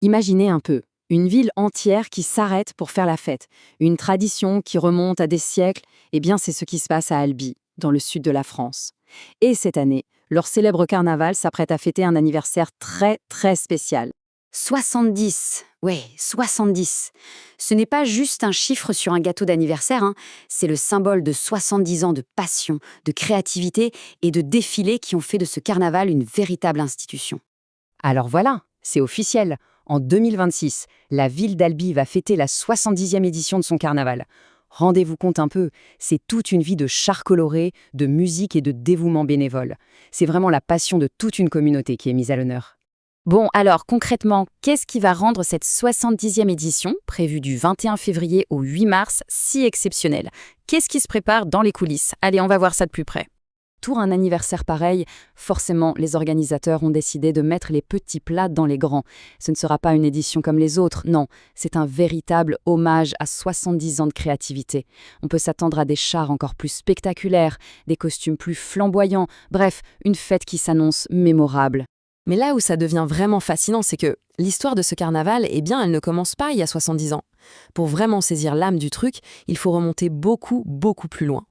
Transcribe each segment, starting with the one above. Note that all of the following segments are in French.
Imaginez un peu, une ville entière qui s'arrête pour faire la fête, une tradition qui remonte à des siècles, eh bien c'est ce qui se passe à Albi, dans le sud de la France. Et cette année, leur célèbre carnaval s'apprête à fêter un anniversaire très très spécial. 70, ouais, 70. Ce n'est pas juste un chiffre sur un gâteau d'anniversaire, hein. C'est le symbole de 70 ans de passion, de créativité et de défilé qui ont fait de ce carnaval une véritable institution. Alors voilà, c'est officiel. En 2026, la ville d'Albi va fêter la 70e édition de son carnaval. Rendez-vous compte un peu, c'est toute une vie de chars colorés, de musique et de dévouement bénévole. C'est vraiment la passion de toute une communauté qui est mise à l'honneur. Bon, alors concrètement, qu'est-ce qui va rendre cette 70e édition, prévue du 21 février au 8 mars, si exceptionnelle? Qu'est-ce qui se prépare dans les coulisses? Allez, on va voir ça de plus près. Pour un anniversaire pareil, forcément, les organisateurs ont décidé de mettre les petits plats dans les grands. Ce ne sera pas une édition comme les autres, non, c'est un véritable hommage à 70 ans de créativité. On peut s'attendre à des chars encore plus spectaculaires, des costumes plus flamboyants, bref, une fête qui s'annonce mémorable. Mais là où ça devient vraiment fascinant, c'est que l'histoire de ce carnaval, eh bien, elle ne commence pas il y a 70 ans. Pour vraiment saisir l'âme du truc, il faut remonter beaucoup, beaucoup plus loin.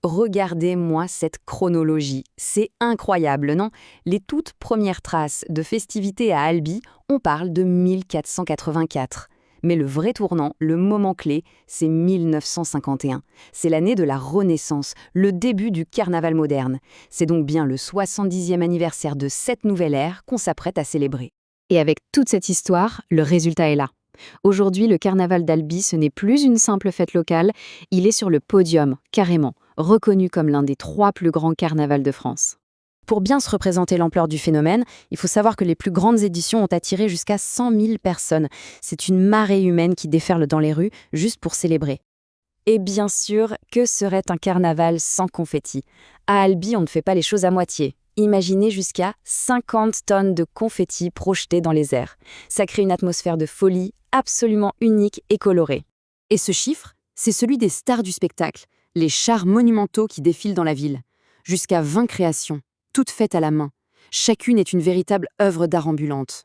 Regardez-moi cette chronologie, c'est incroyable, non? Les toutes premières traces de festivités à Albi, on parle de 1484. Mais le vrai tournant, le moment clé, c'est 1951. C'est l'année de la Renaissance, le début du carnaval moderne. C'est donc bien le 70e anniversaire de cette nouvelle ère qu'on s'apprête à célébrer. Et avec toute cette histoire, le résultat est là. Aujourd'hui, le carnaval d'Albi, ce n'est plus une simple fête locale, il est sur le podium, carrément, reconnu comme l'un des 3 plus grands carnavals de France. Pour bien se représenter l'ampleur du phénomène, il faut savoir que les plus grandes éditions ont attiré jusqu'à 100 000 personnes. C'est une marée humaine qui déferle dans les rues juste pour célébrer. Et bien sûr, que serait un carnaval sans confetti? À Albi, on ne fait pas les choses à moitié. Imaginez jusqu'à 50 tonnes de confetti projetés dans les airs. Ça crée une atmosphère de folie absolument unique et colorée. Et ce chiffre, c'est celui des stars du spectacle, les chars monumentaux qui défilent dans la ville. Jusqu'à 20 créations, toutes faites à la main. Chacune est une véritable œuvre d'art ambulante.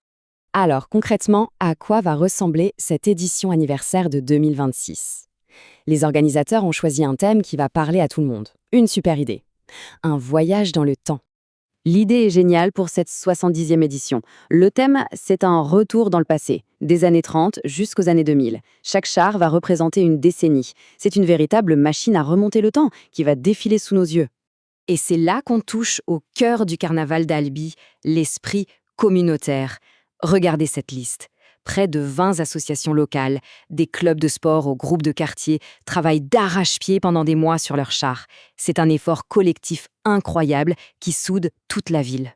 Alors concrètement, à quoi va ressembler cette édition anniversaire de 2026? Les organisateurs ont choisi un thème qui va parler à tout le monde. Une super idée. Un voyage dans le temps. L'idée est géniale pour cette 70e édition. Le thème, c'est un retour dans le passé, des années 30 jusqu'aux années 2000. Chaque char va représenter une décennie. C'est une véritable machine à remonter le temps qui va défiler sous nos yeux. Et c'est là qu'on touche au cœur du carnaval d'Albi, l'esprit communautaire. Regardez cette liste. Près de 20 associations locales, des clubs de sport aux groupes de quartier travaillent d'arrache-pied pendant des mois sur leurs chars. C'est un effort collectif incroyable qui soude toute la ville.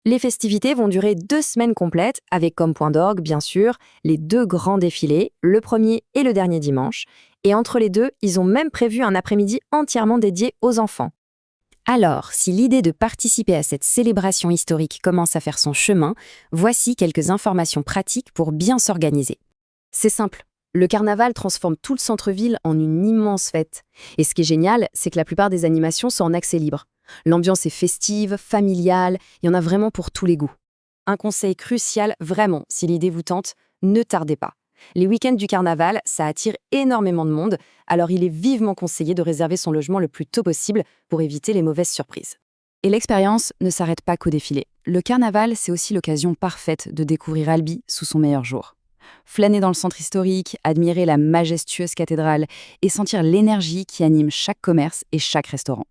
Les festivités vont durer 2 semaines complètes, avec comme point d'orgue, bien sûr, les 2 grands défilés, le premier et le dernier dimanche. Et entre les deux, ils ont même prévu un après-midi entièrement dédié aux enfants. Alors, si l'idée de participer à cette célébration historique commence à faire son chemin, voici quelques informations pratiques pour bien s'organiser. C'est simple, le carnaval transforme tout le centre-ville en une immense fête. Et ce qui est génial, c'est que la plupart des animations sont en accès libre. L'ambiance est festive, familiale, il y en a vraiment pour tous les goûts. Un conseil crucial, vraiment, si l'idée vous tente, ne tardez pas. Les week-ends du carnaval, ça attire énormément de monde, alors il est vivement conseillé de réserver son logement le plus tôt possible pour éviter les mauvaises surprises. Et l'expérience ne s'arrête pas qu'au défilé. Le carnaval, c'est aussi l'occasion parfaite de découvrir Albi sous son meilleur jour. Flâner dans le centre historique, admirer la majestueuse cathédrale et sentir l'énergie qui anime chaque commerce et chaque restaurant.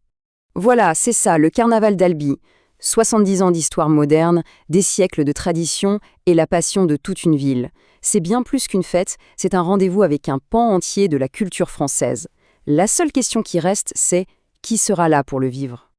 Voilà, c'est ça, le carnaval d'Albi. 70 ans d'histoire moderne, des siècles de tradition et la passion de toute une ville. C'est bien plus qu'une fête, c'est un rendez-vous avec un pan entier de la culture française. La seule question qui reste, c'est qui sera là pour le vivre ?